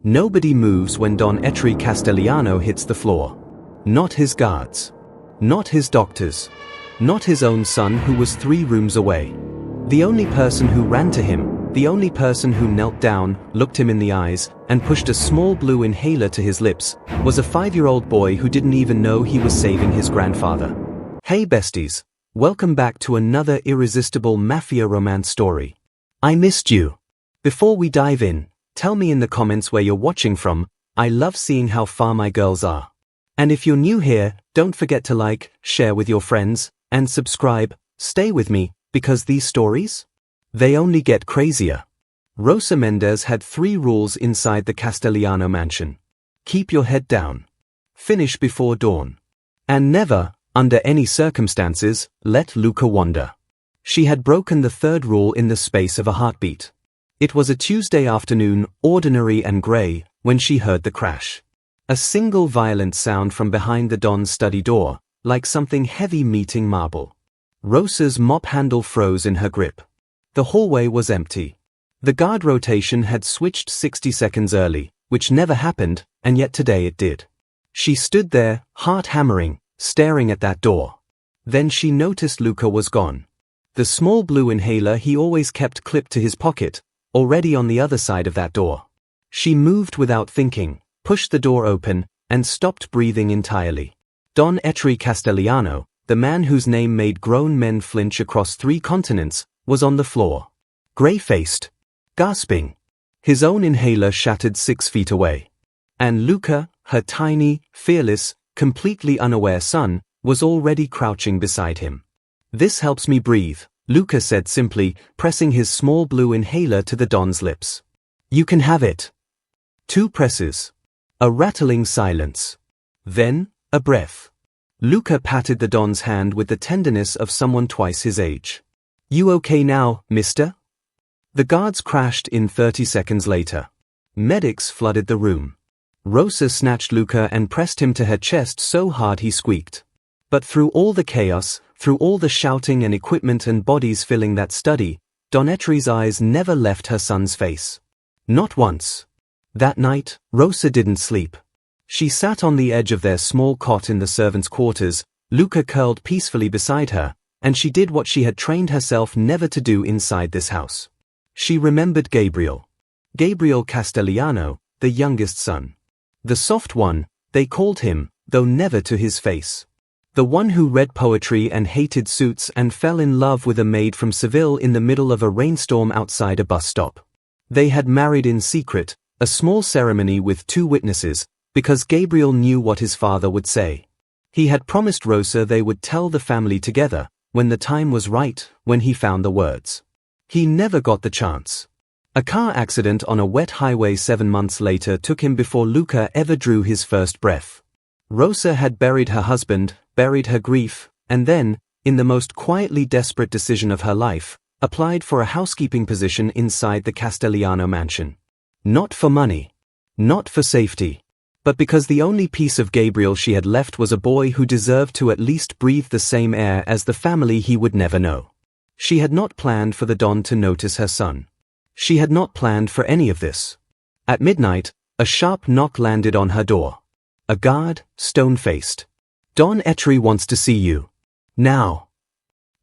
Nobody moves when Don Ettore Castellano hits the floor. Not his guards. Not his doctors. Not his own son who was 3 rooms away. The only person who ran to him, the only person who knelt down, looked him in the eyes, and pushed a small blue inhaler to his lips, was a 5-year-old boy who didn't even know he was saving his grandfather. Hey besties, welcome back to another irresistible Mafia romance story. I missed you. Before we dive in, tell me in the comments where you're watching from. I love seeing how far my girls are. And if you're new here, don't forget to like, share with your friends, and subscribe. Stay with me, because these stories? They only get crazier. Rosa Mendez had 3 rules inside the Castellano mansion. Keep your head down. Finish before dawn. And never, under any circumstances, let Luca wander. She had broken the 3rd rule in the space of a heartbeat. It was a Tuesday afternoon, ordinary and grey, when she heard the crash. A single violent sound from behind the Don's study door, like something heavy meeting marble. Rosa's mop handle froze in her grip. The hallway was empty. The guard rotation had switched 60 seconds early, which never happened, and yet today it did. She stood there, heart hammering, staring at that door. Then she noticed Luca was gone. The small blue inhaler he always kept clipped to his pocket, already on the other side of that door. She moved without thinking, pushed the door open, and stopped breathing entirely. Don Ettore Castellano, the man whose name made grown men flinch across 3 continents, was on the floor. Grey-faced. Gasping. His own inhaler shattered 6 feet away. And Luca, her tiny, fearless, completely unaware son, was already crouching beside him. This helps me breathe, Luca said simply, pressing his small blue inhaler to the Don's lips. You can have it. 2 presses. A rattling silence. Then, a breath. Luca patted the Don's hand with the tenderness of someone twice his age. You okay now, mister? The guards crashed in 30 seconds later. Medics flooded the room. Rosa snatched Luca and pressed him to her chest so hard he squeaked. But through all the chaos, through all the shouting and equipment and bodies filling that study, Don Ettore's eyes never left her son's face. Not once. That night, Rosa didn't sleep. She sat on the edge of their small cot in the servants' quarters, Luca curled peacefully beside her, and she did what she had trained herself never to do inside this house. She remembered Gabriel. Gabriel Castellano, the youngest son. The soft one, they called him, though never to his face. The one who read poetry and hated suits and fell in love with a maid from Seville in the middle of a rainstorm outside a bus stop. They had married in secret, a small ceremony with 2 witnesses, because Gabriel knew what his father would say. He had promised Rosa they would tell the family together, when the time was right, when he found the words. He never got the chance. A car accident on a wet highway 7 months later took him before Luca ever drew his first breath. Rosa had buried her husband, buried her grief, and then, in the most quietly desperate decision of her life, applied for a housekeeping position inside the Castellano mansion. Not for money. Not for safety. But because the only piece of Gabriel she had left was a boy who deserved to at least breathe the same air as the family he would never know. She had not planned for the Don to notice her son. She had not planned for any of this. At midnight, a sharp knock landed on her door. A guard, stone-faced. Don Ettore wants to see you. Now.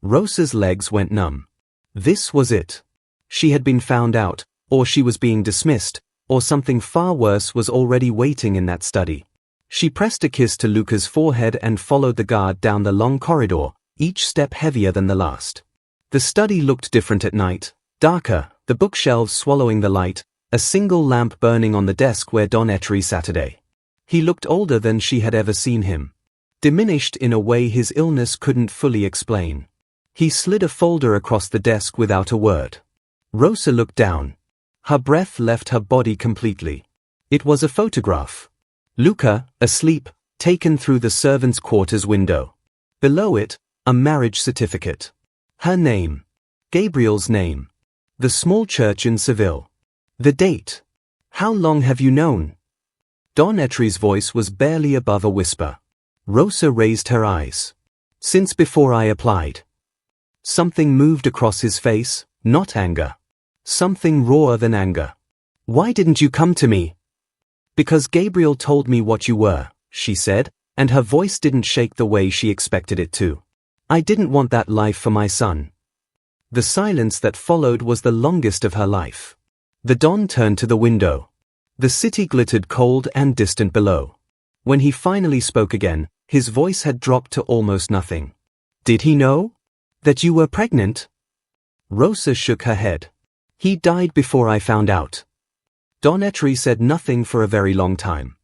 Rosa's legs went numb. This was it. She had been found out, or she was being dismissed, or something far worse was already waiting in that study. She pressed a kiss to Luca's forehead and followed the guard down the long corridor, each step heavier than the last. The study looked different at night, darker, the bookshelves swallowing the light, a single lamp burning on the desk where Don Ettore sat today. He looked older than she had ever seen him. Diminished in a way his illness couldn't fully explain. He slid a folder across the desk without a word. Rosa looked down. Her breath left her body completely. It was a photograph. Luca, asleep, taken through the servants' quarters window. Below it, a marriage certificate. Her name. Gabriel's name. The small church in Seville. The date. How long have you known? Don Ettore's voice was barely above a whisper. Rosa raised her eyes. Since before I applied. Something moved across his face, not anger. Something rawer than anger. Why didn't you come to me? Because Gabriel told me what you were, she said, and her voice didn't shake the way she expected it to. I didn't want that life for my son. The silence that followed was the longest of her life. The Don turned to the window. The city glittered cold and distant below. When he finally spoke again, his voice had dropped to almost nothing. Did he know? That you were pregnant? Rosa shook her head. He died before I found out. Don Etri said nothing for a very long time.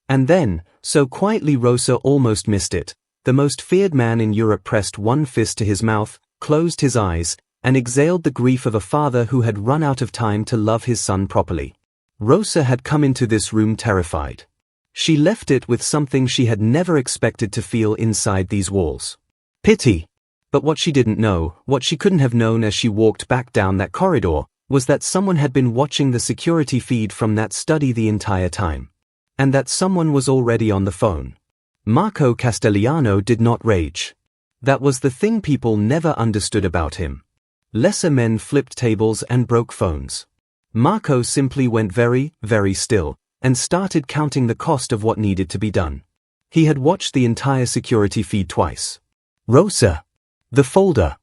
And then, so quietly Rosa almost missed it, the most feared man in Europe pressed one fist to his mouth, closed his eyes, and exhaled the grief of a father who had run out of time to love his son properly. Rosa had come into this room terrified. She left it with something she had never expected to feel inside these walls. Pity. But what she didn't know, what she couldn't have known as she walked back down that corridor, was that someone had been watching the security feed from that study the entire time. And that someone was already on the phone. Marco Castellano did not rage. That was the thing people never understood about him. Lesser men flipped tables and broke phones. Marco simply went very, very still, and started counting the cost of what needed to be done. He had watched the entire security feed twice. Rosa. The folder.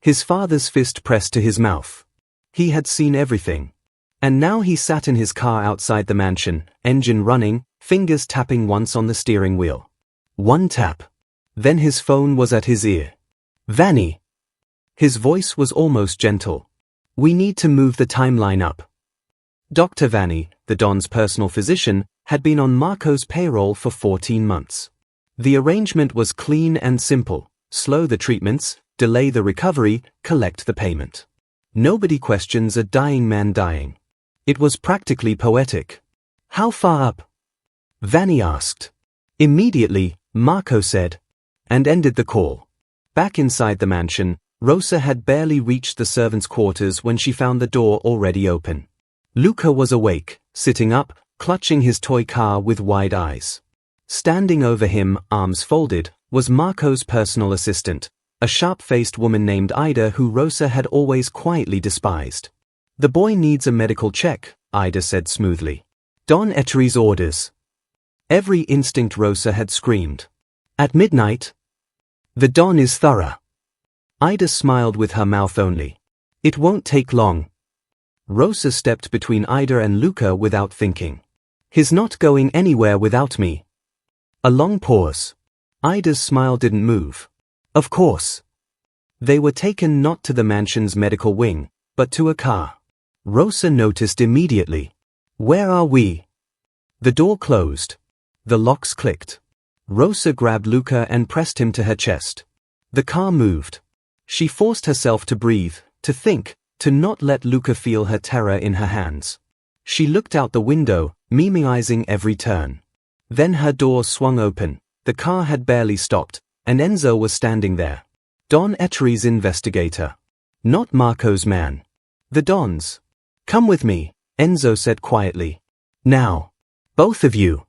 His father's fist pressed to his mouth. He had seen everything. And now he sat in his car outside the mansion, engine running, fingers tapping once on the steering wheel. One tap. Then his phone was at his ear. Vanny. His voice was almost gentle. We need to move the timeline up. Dr. Vanny, the Don's personal physician, had been on Marco's payroll for 14 months. The arrangement was clean and simple. Slow the treatments, delay the recovery, collect the payment. Nobody questions a dying man dying. It was practically poetic. How far up? Vanny asked. Immediately, Marco said. And ended the call. Back inside the mansion, Rosa had barely reached the servants' quarters when she found the door already open. Luca was awake, sitting up, clutching his toy car with wide eyes. Standing over him, arms folded, was Marco's personal assistant, a sharp-faced woman named Ida who Rosa had always quietly despised. The boy needs a medical check, Ida said smoothly. Don Etri's orders. Every instinct Rosa had screamed. At midnight? The Don is thorough. Ida smiled with her mouth only. It won't take long. Rosa stepped between Ida and Luca without thinking. He's not going anywhere without me. A long pause. Ida's smile didn't move. Of course. They were taken not to the mansion's medical wing, but to a car. Rosa noticed immediately. Where are we? The door closed. The locks clicked. Rosa grabbed Luca and pressed him to her chest. The car moved. She forced herself to breathe, to think, to not let Luca feel her terror in her hands. She looked out the window, memorizing every turn. Then her door swung open. The car had barely stopped, and Enzo was standing there. Don Etri's investigator. Not Marco's man. The Don's. Come with me, Enzo said quietly. Now. Both of you.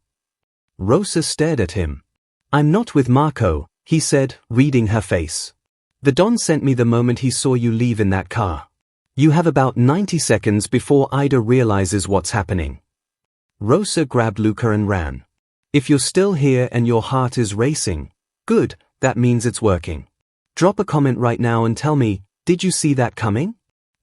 Rosa stared at him. I'm not with Marco, he said, reading her face. The Don sent me the moment he saw you leave in that car. You have about 90 seconds before Ida realizes what's happening. Rosa grabbed Luca and ran. If you're still here and your heart is racing, good, that means it's working. Drop a comment right now and tell me, did you see that coming?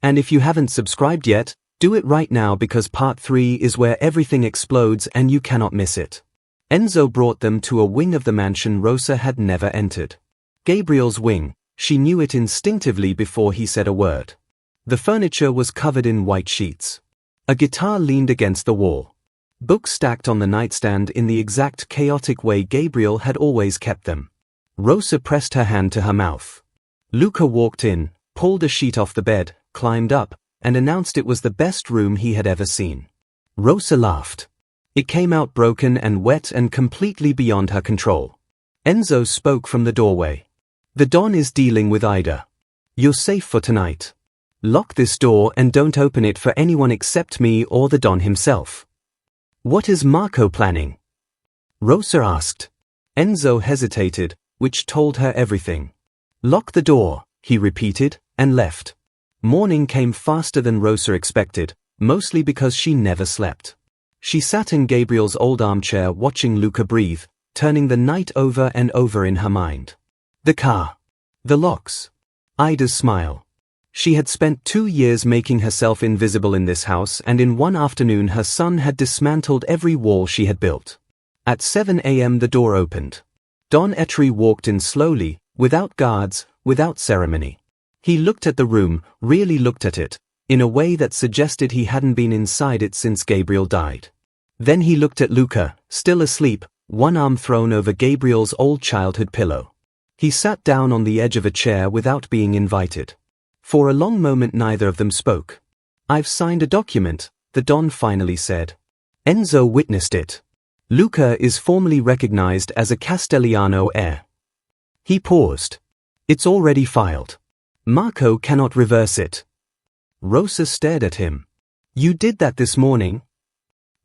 And if you haven't subscribed yet, do it right now because part 3 is where everything explodes and you cannot miss it. Enzo brought them to a wing of the mansion Rosa had never entered. Gabriel's wing, she knew it instinctively before he said a word. The furniture was covered in white sheets. A guitar leaned against the wall. Books stacked on the nightstand in the exact chaotic way Gabriel had always kept them. Rosa pressed her hand to her mouth. Luca walked in, pulled a sheet off the bed, climbed up, and announced it was the best room he had ever seen. Rosa laughed. It came out broken and wet and completely beyond her control. Enzo spoke from the doorway. The Don is dealing with Ida. You're safe for tonight. Lock this door and don't open it for anyone except me or the Don himself. What is Marco planning? Rosa asked. Enzo hesitated, which told her everything. Lock the door, he repeated, and left. Morning came faster than Rosa expected, mostly because she never slept. She sat in Gabriel's old armchair watching Luca breathe, turning the night over and over in her mind. The car. The locks. Ida's smile. She had spent 2 years making herself invisible in this house, and in one afternoon her son had dismantled every wall she had built. At 7 a.m. the door opened. Don Etri walked in slowly, without guards, without ceremony. He looked at the room, really looked at it, in a way that suggested he hadn't been inside it since Gabriel died. Then he looked at Luca, still asleep, one arm thrown over Gabriel's old childhood pillow. He sat down on the edge of a chair without being invited. For a long moment neither of them spoke. "I've signed a document," the Don finally said. Enzo witnessed it. Luca is formally recognized as a Castellano heir. He paused. "It's already filed. Marco cannot reverse it." Rosa stared at him. "You did that this morning?"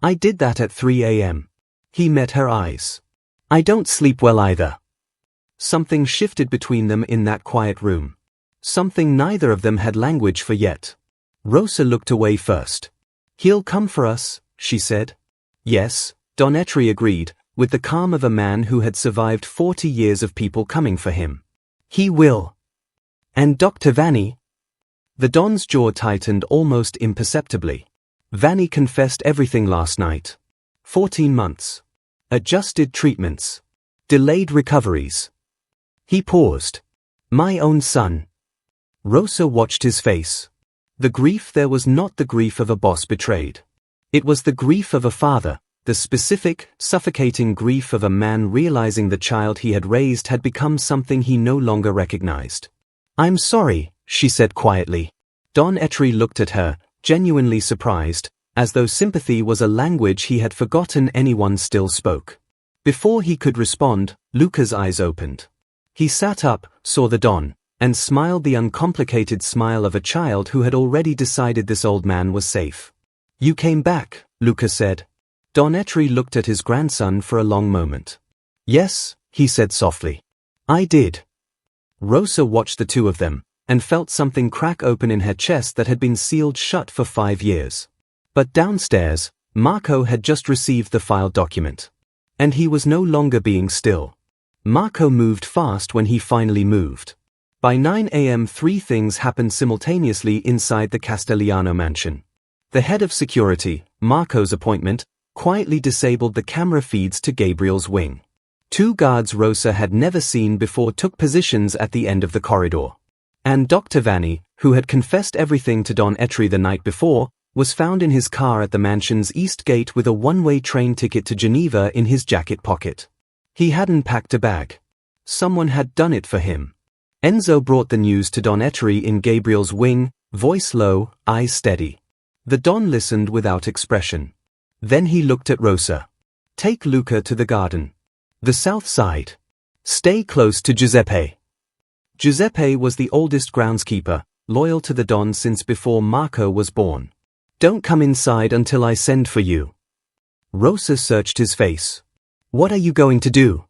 "I did that at 3 a.m. He met her eyes. "I don't sleep well either." Something shifted between them in that quiet room. Something neither of them had language for yet. Rosa looked away first. "He'll come for us," she said. "Yes," Don Etri agreed, with the calm of a man who had survived 40 years of people coming for him. "He will." "And Dr. Vanni?" The Don's jaw tightened almost imperceptibly. "Vanni confessed everything last night. 14 months. Adjusted treatments. Delayed recoveries." He paused. "My own son." Rosa watched his face. The grief there was not the grief of a boss betrayed. It was the grief of a father, the specific, suffocating grief of a man realizing the child he had raised had become something he no longer recognized. "I'm sorry," she said quietly. Don Etri looked at her, genuinely surprised, as though sympathy was a language he had forgotten anyone still spoke. Before he could respond, Luca's eyes opened. He sat up, saw the Don, and smiled the uncomplicated smile of a child who had already decided this old man was safe. "You came back," Luca said. Don Etri looked at his grandson for a long moment. "Yes," he said softly. "I did." Rosa watched the two of them, and felt something crack open in her chest that had been sealed shut for 5 years. But downstairs, Marco had just received the filed document. And he was no longer being still. Marco moved fast when he finally moved. By 9 a.m. 3 things happened simultaneously inside the Castellano mansion. The head of security, Marco's appointment, quietly disabled the camera feeds to Gabriel's wing. 2 guards Rosa had never seen before took positions at the end of the corridor. And Dr. Vanni, who had confessed everything to Don Etri the night before, was found in his car at the mansion's east gate with a one-way train ticket to Geneva in his jacket pocket. He hadn't packed a bag. Someone had done it for him. Enzo brought the news to Don Etri in Gabriel's wing, voice low, eyes steady. The Don listened without expression. Then he looked at Rosa. "Take Luca to the garden. The south side. Stay close to Giuseppe." Giuseppe was the oldest groundskeeper, loyal to the Don since before Marco was born. "Don't come inside until I send for you." Rosa searched his face. "What are you going to do?"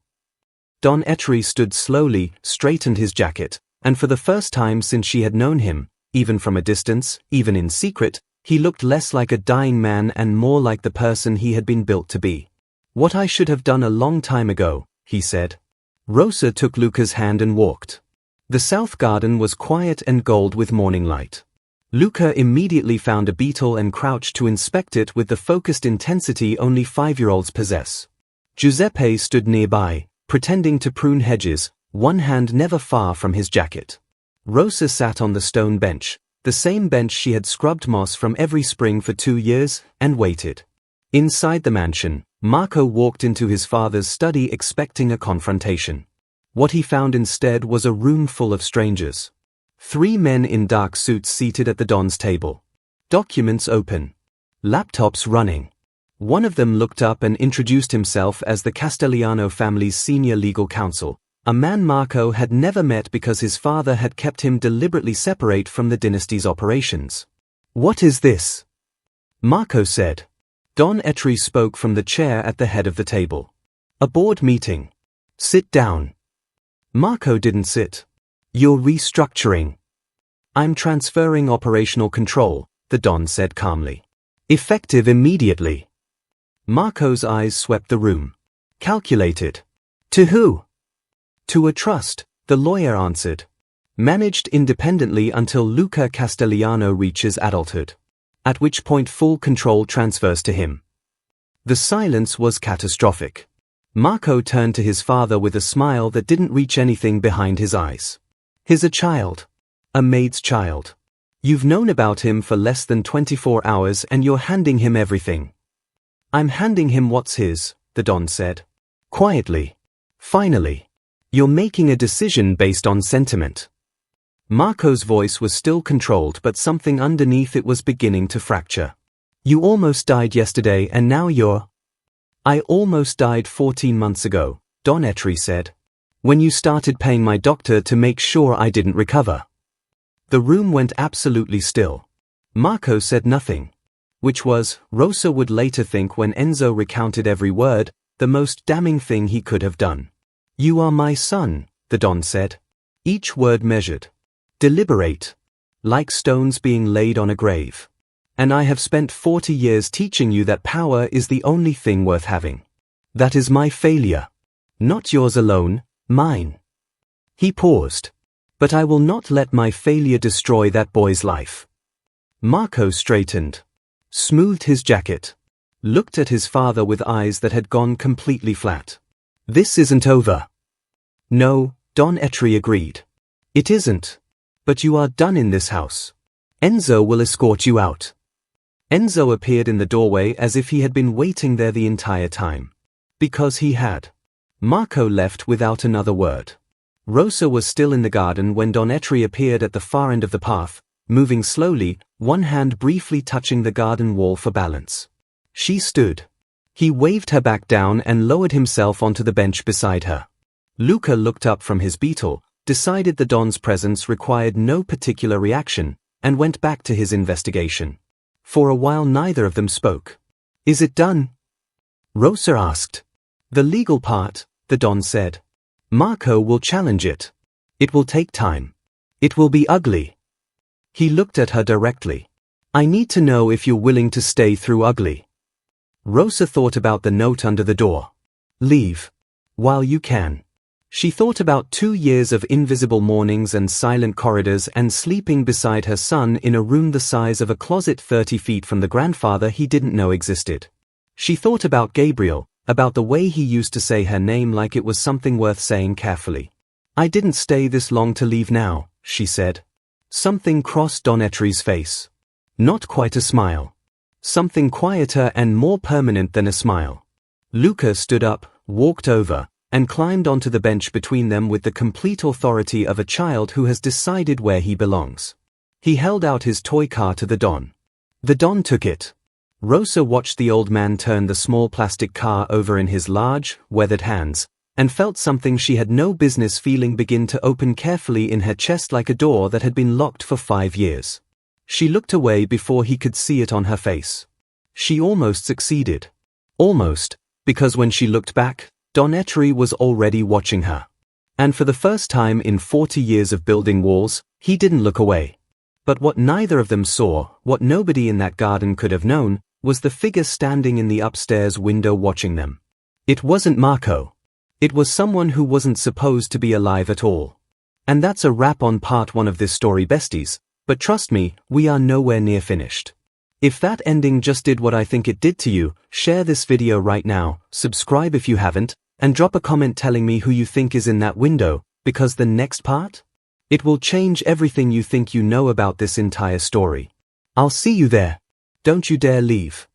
Don Etri stood slowly, straightened his jacket, and for the first time since she had known him, even from a distance, even in secret, he looked less like a dying man and more like the person he had been built to be. "What I should have done a long time ago," he said. Rosa took Luca's hand and walked. The south garden was quiet and gold with morning light. Luca immediately found a beetle and crouched to inspect it with the focused intensity only 5-year-olds possess. Giuseppe stood nearby, pretending to prune hedges, one hand never far from his jacket. Rosa sat on the stone bench, the same bench she had scrubbed moss from every spring for 2 years, and waited. Inside the mansion, Marco walked into his father's study expecting a confrontation. What he found instead was a room full of strangers. 3 men in dark suits seated at the Don's table. Documents open. Laptops running. One of them looked up and introduced himself as the Castellano family's senior legal counsel, a man Marco had never met because his father had kept him deliberately separate from the dynasty's operations. "What is this?" Marco said. Don Etri spoke from the chair at the head of the table. "A board meeting. Sit down." Marco didn't sit. "You're restructuring." "I'm transferring operational control," the Don said calmly. "Effective immediately." Marco's eyes swept the room. Calculated. To who? To a trust, the lawyer answered. Managed independently until Luca Castelliano reaches adulthood. At which point full control transfers to him. The silence was catastrophic. Marco turned to his father with a smile that didn't reach anything behind his eyes. He's a child. A maid's child. You've known about him for less than 24 hours and you're handing him everything. I'm handing him what's his, the Don said. Quietly. Finally. You're making a decision based on sentiment. Marco's voice was still controlled, but something underneath it was beginning to fracture. You almost died yesterday and now you're... I almost died 14 months ago, Don Etri said. When you started paying my doctor to make sure I didn't recover. The room went absolutely still. Marco said nothing. Which was, Rosa would later think when Enzo recounted every word, the most damning thing he could have done. You are my son, the Don said. Each word measured. Deliberate. Like stones being laid on a grave. And I have spent 40 years teaching you that power is the only thing worth having. That is my failure. Not yours alone, mine. He paused. But I will not let my failure destroy that boy's life. Marco straightened. Smoothed his jacket. Looked at his father with eyes that had gone completely flat. This isn't over. No, Don Etri agreed. It isn't. But you are done in this house. Enzo will escort you out. Enzo appeared in the doorway as if he had been waiting there the entire time. Because he had. Marco left without another word. Rosa was still in the garden when Don Etri appeared at the far end of the path, moving slowly, one hand briefly touching the garden wall for balance. She stood. He waved her back down and lowered himself onto the bench beside her. Luca looked up from his beetle, decided the Don's presence required no particular reaction, and went back to his investigation. For a while neither of them spoke. Is it done? Rosa asked. The legal part, the Don said. Marco will challenge it. It will take time. It will be ugly. He looked at her directly. I need to know if you're willing to stay through ugly. Rosa thought about the note under the door. Leave. While you can. She thought about 2 years of invisible mornings and silent corridors and sleeping beside her son in a room the size of a closet 30 feet from the grandfather he didn't know existed. She thought about Gabriel, about the way he used to say her name like it was something worth saying carefully. I didn't stay this long to leave now, she said. Something crossed Don Etri's face. Not quite a smile. Something quieter and more permanent than a smile. Luca stood up, walked over, and climbed onto the bench between them with the complete authority of a child who has decided where he belongs. He held out his toy car to the Don. The Don took it. Rosa watched the old man turn the small plastic car over in his large, weathered hands, and felt something she had no business feeling begin to open carefully in her chest like a door that had been locked for 5 years. She looked away before he could see it on her face. She almost succeeded. Almost, because when she looked back, Don Etri was already watching her. And for the first time in 40 years of building walls, he didn't look away. But what neither of them saw, what nobody in that garden could have known, was the figure standing in the upstairs window watching them. It wasn't Marco. It was someone who wasn't supposed to be alive at all. And that's a wrap on part 1 of this story, besties, but trust me, we are nowhere near finished. If that ending just did what I think it did to you, share this video right now, subscribe if you haven't, and drop a comment telling me who you think is in that window, because the next part? It will change everything you think you know about this entire story. I'll see you there. Don't you dare leave.